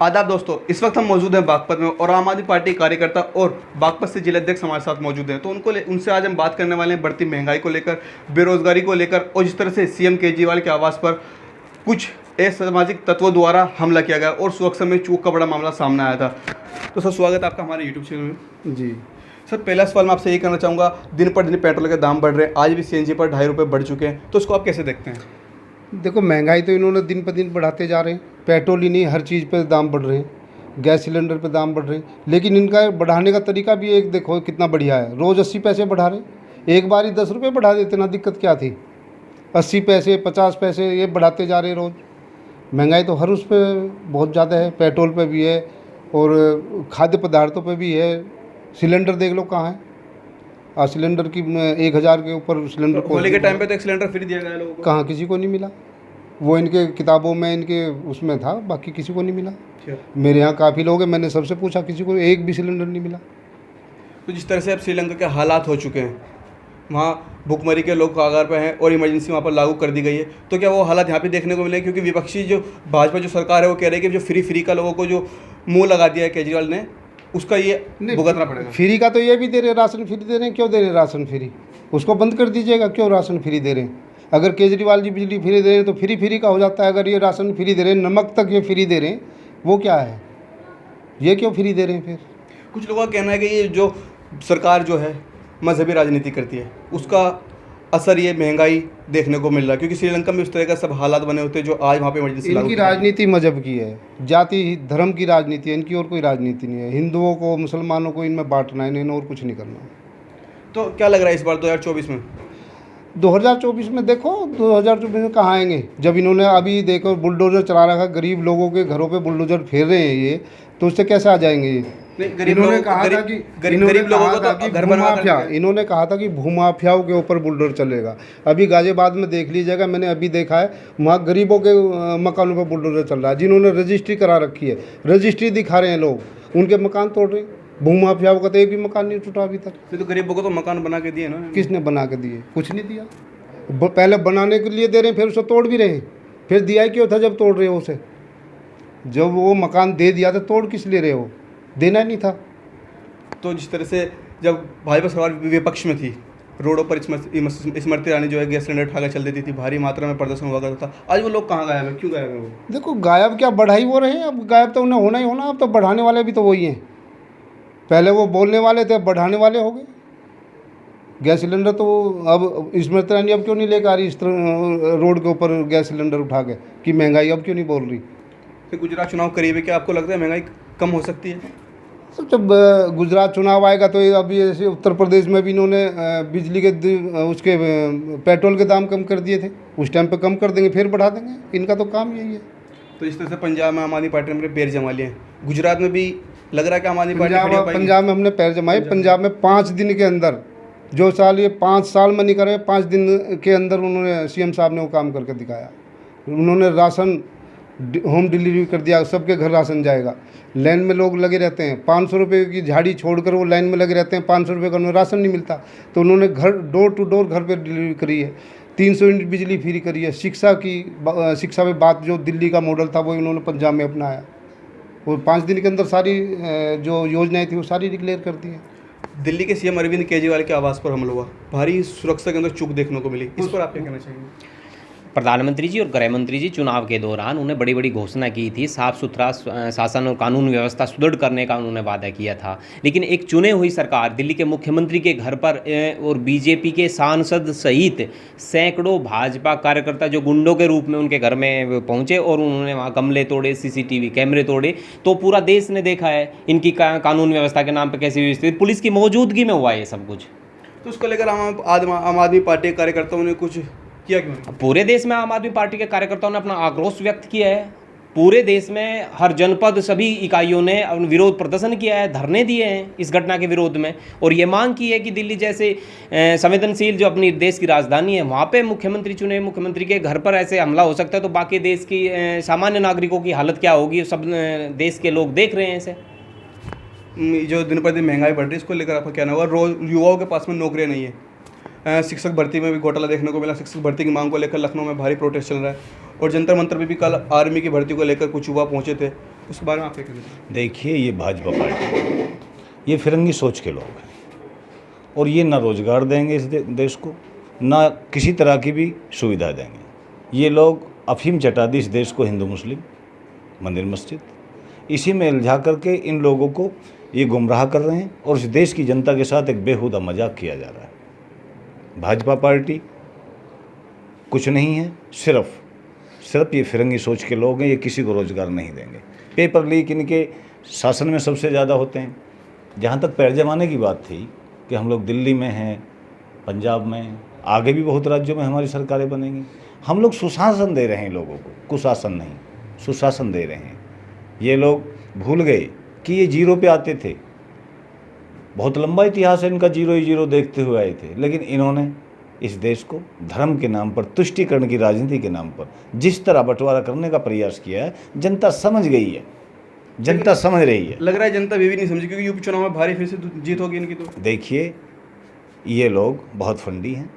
आदाब दोस्तों, इस वक्त हम मौजूद हैं बागपत में और आम आदमी पार्टी कार्यकर्ता और बागपत से जिलाध्यक्ष हमारे साथ मौजूद हैं। तो उनसे आज हम बात करने वाले हैं बढ़ती महंगाई को लेकर, बेरोजगारी को लेकर और जिस तरह से सीएम केजरीवाल के आवास पर कुछ असामाजिक तत्वों द्वारा हमला किया गया और सुरक्षा में चूक का बड़ा मामला सामने आया था। तो सर, स्वागत है आपका हमारे यूट्यूब चैनल में। जी सर, पहला सवाल मैं आपसे ये करना चाहूँगा, दिन पर दिन पेट्रोल के दाम बढ़ रहे हैं, आज भी सीएनजी पर 2.5 रुपये बढ़ चुके हैं, तो इसको आप कैसे देखते हैं? देखो, महंगाई तो इन्होंने दिन पर दिन बढ़ाते जा रहे हैं। पेट्रोल ही नहीं, हर चीज़ पे दाम बढ़ रहे हैं, गैस सिलेंडर पे दाम बढ़ रहे हैं। लेकिन इनका बढ़ाने का तरीका भी एक देखो कितना बढ़िया है। रोज़ 80 पैसे बढ़ा रहे हैं, एक बार ही 10 रुपये बढ़ा देते ना, दिक्कत क्या थी। 80 पैसे 50 पैसे ये बढ़ाते जा रहे हैं रोज़। महंगाई तो हर उस पर बहुत ज़्यादा है, पेट्रोल पे भी है और खाद्य पदार्थों पे भी है। सिलेंडर देख लो कहाँ है, आज सिलेंडर की 1000 के ऊपर सिलेंडर तो होली के टाइम पे तो एक सिलेंडर फ्री दिया गया लोगों को, कहाँ किसी को नहीं मिला। वो इनके किताबों में इनके उसमें था, बाकी किसी को नहीं मिला। मेरे यहाँ काफ़ी लोग हैं, मैंने सबसे पूछा, किसी को एक भी सिलेंडर नहीं मिला। तो जिस तरह से अब श्रीलंका के हालात हो चुके हैं, वहाँ भुखमरी के लोग कगार पर हैं और इमरजेंसी वहाँ पर लागू कर दी गई है, तो क्या वो हालात यहाँ पे देखने को मिले? क्योंकि विपक्षी जो भाजपा जो सरकार है वो कह रही है कि जो फ्री का लोगों को जो मुँह लगा दिया है केजरीवाल ने, उसका ये भुगतना पड़ेगा। फ्री का तो ये भी दे रहे, राशन फ्री दे रहे हैं। क्यों दे रहे हैं राशन फ्री? उसको बंद कर दीजिएगा, क्यों राशन फ्री दे रहे हैं? अगर केजरीवाल जी बिजली फ्री दे रहे हैं तो फ्री का हो जाता है। अगर ये राशन फ्री दे रहे हैं, नमक तक ये फ्री दे रहे हैं, वो क्या है? ये क्यों फ्री दे रहे हैं फिर? कुछ लोगों का कहना है कि ये जो सरकार जो है मजहबी राजनीति करती है, उसका असर ये महंगाई देखने को मिल रहा है। क्योंकि श्रीलंका में उस तरह का सब हालात बने होते हैं जो आज वहाँ पे इमरजेंसी लागू इनकी राजनीति मजहब की है, जाति धर्म की राजनीति है इनकी, और कोई राजनीति नहीं है। हिंदुओं को मुसलमानों को इनमें बांटना है, इन्हें और कुछ नहीं करना। तो क्या लग रहा है इस बार 2024 में? 2024 में देखो, 2024 में कहाँ आएंगे जब इन्होंने अभी देखो बुलडोजर चला रखा, गरीब लोगों के घरों पे बुलडोजर फेर रहे हैं ये, तो उससे कैसे आ जाएंगे ये? इन्होंने कहा था कि गरीब लोगों को तो घर बनवा, इन्होंने कहा था कि भूमाफियाओं के ऊपर बुलडोजर चलेगा। अभी गाजियाबाद में देख लीजिएगा, मैंने अभी देखा है, वहाँ गरीबों के मकानों पर बुलडोजर चल रहा है। जिन्होंने रजिस्ट्री करा रखी है, रजिस्ट्री दिखा रहे हैं लोग, उनके मकान तोड़ रहे हैं। भूमाफियाओं का तो एक भी मकान नहीं टूटा अभी तक। तो गरीबों को तो मकान बना के दिए ना। किसने बना के दिए? कुछ नहीं दिया। पहले बनाने के लिए दे रहे हैं, फिर उसे तोड़ भी रहे हैं। फिर दिया क्यों था जब तोड़ रहे हो उसे? जब वो मकान दे दिया तो तोड़ किस ले रहे हो? देना नहीं था। तो जिस तरह से जब भाजपा सरकार विपक्ष में थी, रोडों पर स्मृति ईरानी जो है गैस सिलेंडर उठाकर चल देती थी, भारी मात्रा में प्रदर्शन हुआ करता था। आज वो लोग कहाँ गायब है? क्यों गायब है वो? देखो, गायब क्या, बढ़ाई वो रहे हैं। अब गायब तो उन्हें होना ही होना। अब तो बढ़ाने वाले भी तो वही हैं। पहले वो बोलने वाले थे, अब बढ़ाने वाले हो गए। गैस सिलेंडर तो अब स्मृति ईरानी अब क्यों नहीं लेकर आ रही इस तरह रोड के ऊपर गैस सिलेंडर उठा के, कि महंगाई अब क्यों नहीं बोल रही? फिर गुजरात चुनाव करीब है, क्या आपको लगता है महंगाई कम हो सकती है? तो जब गुजरात चुनाव आएगा तो अभी ऐसे उत्तर प्रदेश में भी इन्होंने बिजली के उसके पेट्रोल के दाम कम कर दिए थे, उस टाइम पे कम कर देंगे, फिर बढ़ा देंगे। इनका तो काम यही है। तो इस तरह से पंजाब में आम आदमी पार्टी ने पैर जमा लिए हैं, गुजरात में भी लग रहा है कि आम आदमी पार्टी पंजाब में हमने पैर जमाए। पंजाब में 5 दिन के अंदर, जो साल ये 5 साल में नहीं करे, 5 दिन के अंदर उन्होंने सीएम साहब ने वो काम करके दिखाया। उन्होंने राशन होम डिलीवरी कर दिया, सबके घर राशन जाएगा। लाइन में लोग लगे रहते हैं, 500 रुपये की झाड़ी छोड़कर वो लाइन में लगे रहते हैं, 500 रुपये का उन्हें राशन नहीं मिलता। तो उन्होंने घर डोर टू डोर घर पे डिलीवरी करी है, 300 यूनिट बिजली फ्री करी है। शिक्षा में बात जो दिल्ली का मॉडल था वो इन्होंने पंजाब में अपनाया, और 5 दिन के अंदर सारी जो योजनाएँ थी वो सारी डिक्लेयर कर दी है। दिल्ली के सीएम अरविंद केजरीवाल के आवास पर हमला हुआ, भारी सुरक्षा के अंदर चूक देखने को मिली, इस पर आप क्या कहना चाहेंगे? प्रधानमंत्री जी और गृह मंत्री जी चुनाव के दौरान उन्हें बड़ी बड़ी घोषणा की थी, साफ सुथरा शासन और कानून व्यवस्था सुदृढ़ करने का उन्होंने वादा किया था। लेकिन एक चुने हुई सरकार दिल्ली के मुख्यमंत्री के घर पर और बीजेपी के सांसद सहित सैकड़ों भाजपा कार्यकर्ता जो गुंडों के रूप में उनके घर में पहुंचे और उन्होंने वहाँ गमले तोड़े, सीसीटीवी कैमरे तोड़े, तो पूरा देश ने देखा है इनकी कानून व्यवस्था के नाम पर कैसी व्यवस्थित पुलिस की मौजूदगी में हुआ ये सब कुछ। तो उसको लेकर आम आदमी पार्टी के कार्यकर्ताओं ने कुछ किया क्यों? पूरे देश में आम आदमी पार्टी के कार्यकर्ताओं ने अपना आक्रोश व्यक्त किया है। पूरे देश में हर जनपद सभी इकाइयों ने विरोध प्रदर्शन किया है, धरने दिए हैं इस घटना के विरोध में, और ये मांग की है कि दिल्ली जैसे संवेदनशील जो अपनी देश की राजधानी है वहाँ पे मुख्यमंत्री चुने मुख्यमंत्री के घर पर ऐसे हमला हो सकता है तो बाकी देश की सामान्य नागरिकों की हालत क्या होगी, सब देश के लोग देख रहे हैं इसे। जो दिन पर दिन महंगाई बढ़ रही है, इसको लेकर आपका क्या होगा? रोज युवाओं के पास में नौकरियाँ नहीं है, शिक्षक भर्ती में भी घोटाला देखने को मिला। शिक्षक भर्ती की मांग को लेकर लखनऊ में भारी प्रोटेस्ट चल रहा है और जंतर मंतर पे भी कल आर्मी की भर्ती को लेकर कुछ युवा पहुंचे थे। उसके बारे में आप क्या कहना चाहेंगे? देखिए, ये भाजपा पार्टी, ये फिरंगी सोच के लोग हैं और ये ना रोजगार देंगे इस देश को, ना किसी तरह की भी सुविधा देंगे। ये लोग अफीम चटा दी इस देश को, हिंदू मुस्लिम मंदिर मस्जिद, इसी में उलझा करके इन लोगों को ये गुमराह कर रहे हैं और इस देश की जनता के साथ एक बेहुदा मजाक किया जा रहा है। भाजपा पार्टी कुछ नहीं है, सिर्फ ये फिरंगी सोच के लोग हैं, ये किसी को रोज़गार नहीं देंगे। पेपर लीक इनके शासन में सबसे ज़्यादा होते हैं। जहाँ तक पैर जमाने की बात थी कि हम लोग दिल्ली में हैं, पंजाब में, आगे भी बहुत राज्यों में हमारी सरकारें बनेंगी, हम लोग सुशासन दे रहे हैं लोगों को, कुशासन नहीं, सुशासन दे रहे हैं। ये लोग भूल गए कि ये जीरो पे आते थे, बहुत लंबा इतिहास है इनका, जीरो ही जीरो देखते हुए आए थे, लेकिन इन्होंने इस देश को धर्म के नाम पर, तुष्टीकरण की राजनीति के नाम पर जिस तरह बंटवारा करने का प्रयास किया है, जनता समझ गई है, जनता समझ रही है। लग रहा है जनता भी नहीं समझी, क्योंकि यूपी चुनाव में भारी फिर से जीत होगी इनकी। तो देखिए, ये लोग बहुत फंडी हैं।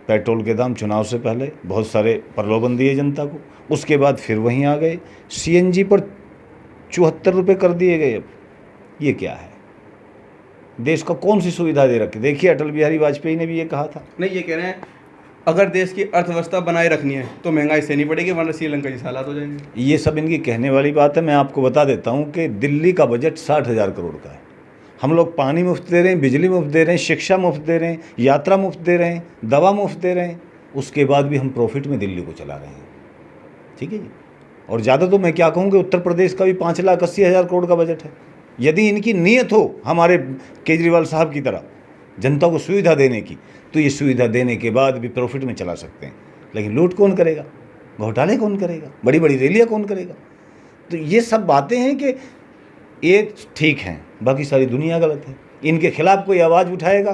पेट्रोल के दाम चुनाव से पहले बहुत सारे प्रलोभन दिए जनता को, उसके बाद फिर वहीं आ गए। CNG पर 74 रुपये कर दिए गए। अब ये क्या है? देश को कौन सी सुविधा दे रखी? देखिए, अटल बिहारी वाजपेयी ने भी ये कहा था। नहीं, ये कह रहे हैं अगर देश की अर्थव्यवस्था बनाए रखनी है तो महंगाई सहनी पड़ेगी, वरना श्रीलंका जैसे हालात हो जाएंगे। ये सब इनकी कहने वाली बात है। मैं आपको बता देता हूँ कि दिल्ली का बजट 60,000 करोड़ का है। हम लोग पानी मुफ्त दे रहे हैं, बिजली मुफ्त दे रहे हैं, शिक्षा मुफ्त दे रहे हैं, यात्रा मुफ्त दे रहे हैं, दवा मुफ्त दे रहे हैं, उसके बाद भी हम प्रॉफिट में दिल्ली को चला रहे हैं। ठीक है जी। और ज़्यादा तो मैं क्या कहूँ कि उत्तर प्रदेश का भी 5,80,000 करोड़ का बजट है। यदि इनकी नीयत हो हमारे केजरीवाल साहब की तरह जनता को सुविधा देने की, तो ये सुविधा देने के बाद भी प्रॉफिट में चला सकते हैं। लेकिन लूट कौन करेगा? घोटाले कौन करेगा? बड़ी बड़ी रैलियाँ कौन करेगा? तो ये सब बातें हैं कि ये ठीक हैं, बाकी सारी दुनिया गलत है। इनके खिलाफ कोई आवाज़ उठाएगा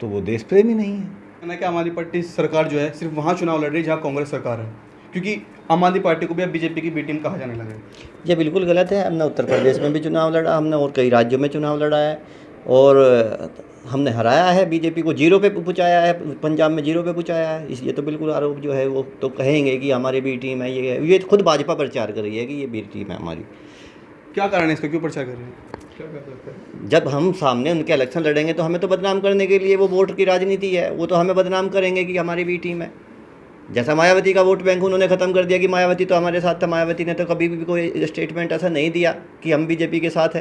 तो वो देश प्रेमी नहीं है। कहना कि आम आदमी पार्टी सरकार जो है सिर्फ वहाँ चुनाव लड़ रही है जहाँ कांग्रेस सरकार है, क्योंकि आम आदमी पार्टी को भी अब बीजेपी की बी टीम कहा जाने लगा है। ये बिल्कुल गलत है। हमने उत्तर प्रदेश में भी चुनाव लड़ा, हमने और कई राज्यों में चुनाव लड़ा है और हमने हराया है, बीजेपी को 0 पे पहुँचाया है, पंजाब में 0 पे पहुँचाया है। ये तो बिल्कुल आरोप जो है वो तो कहेंगे कि हमारी बी टीम है, ये खुद भाजपा प्रचार कर रही है कि ये बी टीम है हमारी। क्या कारण है इसका, क्यों प्रचार कर रहे हैं? क्या कर सकते हैं? जब हम सामने उनके इलेक्शन लड़ेंगे तो हमें तो बदनाम करने के लिए, वो वोट की राजनीति है, वो तो हमें बदनाम करेंगे कि हमारी बी टीम है। जैसा मायावती का वोट बैंक उन्होंने ख़त्म कर दिया कि मायावती तो हमारे साथ था। मायावती ने तो कभी भी कोई स्टेटमेंट ऐसा नहीं दिया कि हम बीजेपी के साथ है।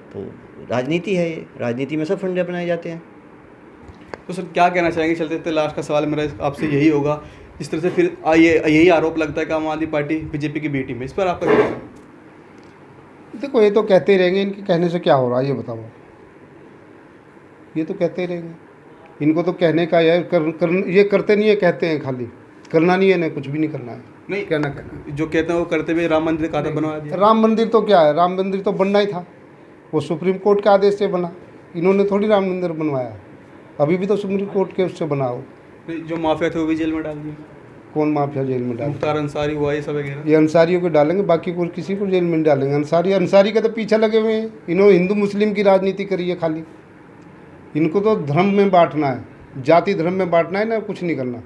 तो राजनीति है, ये राजनीति में सब फंडे अपनाए जाते हैं। तो सर क्या कहना चाहेंगे? चलते चलते लास्ट का सवाल मेरा आपसे यही होगा, इस तरह से फिर यही आरोप लगता है कि आम आदमी पार्टी बीजेपी की बी टीम है, इस पर आपका क्या कहना है? देखो, ये तो कहते ही रहेंगे, इनके कहने से क्या हो रहा है ये बताओ। ये तो कहते ही रहेंगे, इनको तो कहने का ये ये करते नहीं है, कहते हैं खाली, करना नहीं है, नहीं कुछ भी नहीं करना है। नहीं, कहना जो कहते हैं वो करते हुए राम मंदिर का बनवा दिया। राम मंदिर तो क्या है, राम मंदिर तो बनना ही था, वो सुप्रीम कोर्ट के आदेश से बना। इन्होंने थोड़ी राम मंदिर बनवाया, अभी भी तो सुप्रीम कोर्ट के उससे बना हो। जो माफिया थे वो भी जेल में डाल दिए। कौन माफिया जेल में डाल? मुख्तार अंसारी हुआ, ये सब वगैरह। ये अंसारियों को डालेंगे, बाकी को किसी को जेल में नहीं डालेंगे। अंसारी का तो पीछे लगे हुए हैं। इन्होंने हिंदू मुस्लिम की राजनीति करी है खाली। इनको तो धर्म में बांटना है, जाति धर्म में बांटना है ना, कुछ नहीं करना।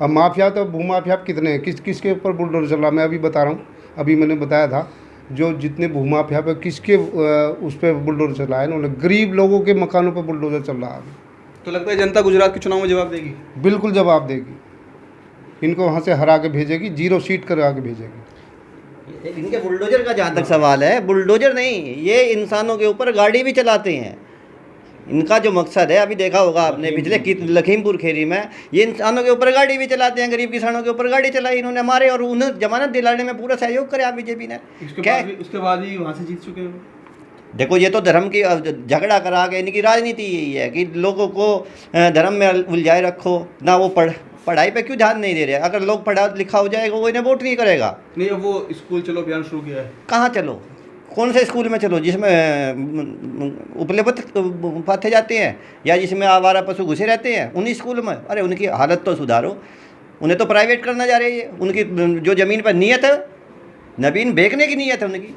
अब माफिया तो भूमाफिया कितने हैं, किसके ऊपर बुलडोजर चल रहा, मैं अभी बता रहा हूँ। अभी मैंने बताया था जो जितने भूमाफिया पे किसके उस पर बुलडोजर चला है, इन्होंने गरीब लोगों के मकानों पर बुलडोजर चल रहा है। तो लगता है जनता गुजरात के चुनाव में जवाब देगी? बिल्कुल जवाब देगी। इनको वहाँ से हरा के भेजेगी, 0 सीट करा के भेजेगी। इनके बुलडोजर का जहाँ तक सवाल है, बुलडोजर नहीं, ये इंसानों के ऊपर गाड़ी भी चलाते हैं। इनका जो मकसद है, अभी देखा होगा आपने पिछले लखीमपुर खीरी में, ये इंसानों के ऊपर गाड़ी भी चलाते हैं, गरीब किसानों के ऊपर गाड़ी चलाई इन्होंने हमारे, और उन्हें जमानत दिलाने में पूरा सहयोग करे बीजेपी ने। उसके बाद ही वहाँ से जीत चुके हैं। देखो, ये तो धर्म की झगड़ा करा के इनकी राजनीति यही है कि लोगों को धर्म में उलझाए रखो ना। वो पढ़ाई पे क्यों ध्यान नहीं दे रहे? अगर लोग पढ़ा लिखा हो जाएगा वो इन्हें वोट नहीं करेगा। नहीं, अब वो स्कूल चलो अभियान शुरू किया है। कहाँ चलो? कौन से स्कूल में चलो जिसमें उपले पाथे जाते हैं या जिसमें आवारा पशु घुसे रहते हैं, उन्हीं स्कूल में? अरे उनकी हालत तो सुधारो। उन्हें तो प्राइवेट करना जा रही है। उनकी जो ज़मीन पर नीयत है, नवीन बेचने की नीयत है उनकी।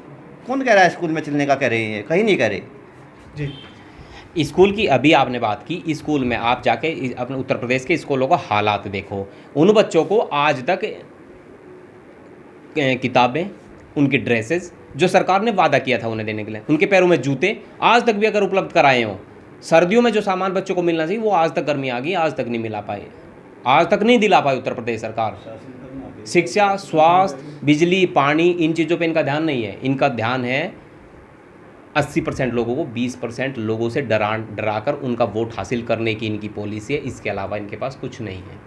कौन कह रहा है स्कूल में चलने का? कह रही है, कहीं नहीं कह रहे जी। स्कूल की अभी आपने बात की, स्कूल में आप जाके अपने उत्तर प्रदेश के स्कूलों का हालात देखो। उन बच्चों को आज तक किताबें, उनकी ड्रेसेस जो सरकार ने वादा किया था उन्हें देने के लिए, उनके पैरों में जूते आज तक भी अगर उपलब्ध कराए हों, सर्दियों में जो सामान बच्चों को मिलना चाहिए वो आज तक गर्मी आ गई, आज तक नहीं मिला पाए, आज तक नहीं दिला पाई उत्तर प्रदेश सरकार। शिक्षा, स्वास्थ्य, बिजली, पानी, इन चीज़ों पे इनका ध्यान नहीं है। इनका ध्यान है 80% लोगों को 20% लोगों से डराकर उनका वोट हासिल करने की इनकी पॉलिसी है। इसके अलावा इनके पास कुछ नहीं है।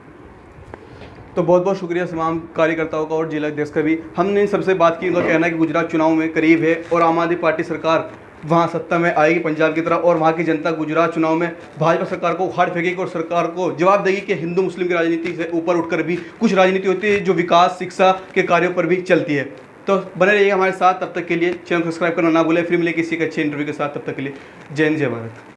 तो बहुत बहुत शुक्रिया तमाम कार्यकर्ताओं का और जिला अध्यक्ष का भी। हमने इन सबसे बात की, उनका कहना है कि गुजरात चुनाव में करीब है और आम आदमी पार्टी सरकार वहाँ सत्ता में आएगी पंजाब की तरह, और वहाँ की जनता गुजरात चुनाव में भाजपा सरकार को उखाड़ फेंकेगी और सरकार को जवाब देगी कि हिंदू मुस्लिम की राजनीति से ऊपर उठकर भी कुछ राजनीति होती है जो विकास शिक्षा के कार्यों पर भी चलती है। तो बने रहिए हमारे साथ, तब तक के लिए चैनल सब्सक्राइब करना ना भूलें। फिर मिले किसी एक अच्छे इंटरव्यू के साथ, तब तक के लिए जय हिंद, जय भारत।